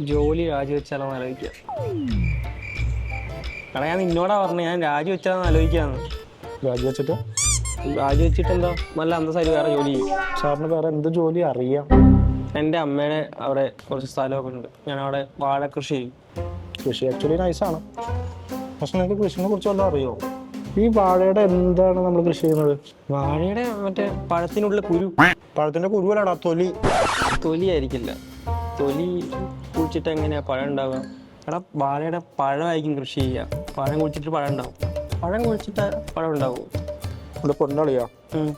ജോലി രാജിവെച്ചാലോ ആലോചിക്കാം. എടാ ഞാൻ നിന്നോടാ പറഞ്ഞു ഞാൻ രാജിവെച്ചാന്ന് ആലോചിക്കാന്ന്. രാജിവെച്ചിട്ട് രാജിവെച്ചിട്ട് എന്താ നല്ല അന്തസ്സായിട്ട് വേറെ ജോലി ചെയ്യും. സാറിന് വേറെ എന്ത് ജോലി അറിയാം? എൻ്റെ അമ്മേനെ അവിടെ കുറച്ച് സ്ഥലമൊക്കെ ഉണ്ട്, ഞാൻ അവിടെ വാഴ കൃഷി ചെയ്യും. കൃഷി ആക്ച്വലി നൈസാണ്, പക്ഷെ നിങ്ങൾക്ക് കൃഷിനെ കുറിച്ച് വല്ലതും അറിയോ? ഈ വാഴയുടെ എന്താണ് നമ്മൾ കൃഷി ചെയ്യുന്നത്? വാഴയുടെ മറ്റേ പഴത്തിനുള്ള കുരു. പഴത്തിന്റെ കുരുവല്ലടാ, തൊലി. തൊലി ആയിരിക്കില്ല, തൊലി കുഴിച്ചിട്ട് എങ്ങനെയാ പഴം ഉണ്ടാവുക? എടാ വാഴയുടെ പഴമായിരിക്കും കൃഷി ചെയ്യുക. പഴം കുഴിച്ചിട്ട് പഴം ഉണ്ടാവും, പഴം കുഴിച്ചിട്ട് പഴം ഉണ്ടാവും. എൻ്റെ പൊന്നളിയാ,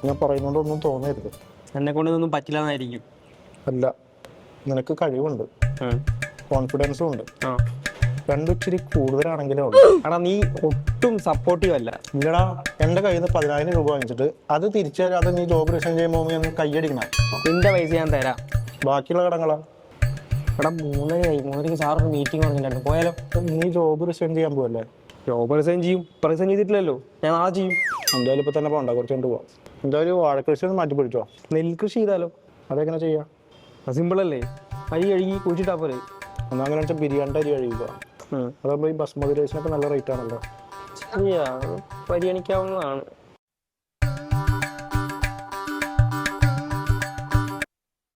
ഞാൻ പറയുന്നതുകൊണ്ടൊന്നും തോന്നരുത്. എന്നെ കൊണ്ടൊന്നും പറ്റില്ല എന്നായിരിക്കും. അല്ല, നിനക്ക് കഴിവുണ്ട്, കോൺഫിഡൻസും ഉണ്ട്. രണ്ടും ഇച്ചിരി കൂടുതലാണെങ്കിലേ ഉള്ളൂ. എടാ നീ ഒട്ടും സപ്പോർട്ടീവ് അല്ല. ഇല്ലടാ, എൻ്റെ കയ്യിൽ നിന്ന് 10,000 രൂപ വാങ്ങിച്ചിട്ട് അത് തിരിച്ചു തരാതെ നീ ജോബ് റിസൈൻ ചെയ്യുമ്പോൾ നീ ഒന്ന് കൈയടിക്കണം. നിന്റെ പൈസ ഞാൻ തരാം. ബാക്കിയുള്ള കടങ്ങളാ? എടാ 3:30 സാറൊരു മീറ്റിംഗ് പറഞ്ഞിട്ടുണ്ടായിരുന്നു, പോയാലോ? നീ ജോബ് റിസൈൻ ചെയ്യാൻ പോവല്ലേ? ജോബ് റിസൈൻ ചെയ്യും, ഇപ്പം റിസൈൻ ചെയ്തിട്ടില്ലല്ലോ, ഞാൻ നാളെ ചെയ്യും. എന്തായാലും ഇപ്പം തന്നെ പോകണ്ട, കുറച്ച് കൊണ്ട് പോവാം. എന്തായാലും വാഴക്കൃഷി ഒന്ന് മാറ്റി പിടിച്ചോ. നെൽകൃഷി ചെയ്താലോ? അതെങ്ങനെ ചെയ്യാം? സിമ്പിളല്ലേ, അരി കഴുകി കുഴിച്ചിട്ടാ പോലെ. എന്നാൽ അങ്ങനെ വെച്ചാൽ ബിരിയാണിൻ്റെ അരി കഴിയുക. അതാകുമ്പോൾ ഈ ബസ്മതി റൈസിനൊക്കെ നല്ല റേറ്റ് ആണല്ലോ. ശരിയാ, പരിഗണിക്കാവുന്നതാണ്.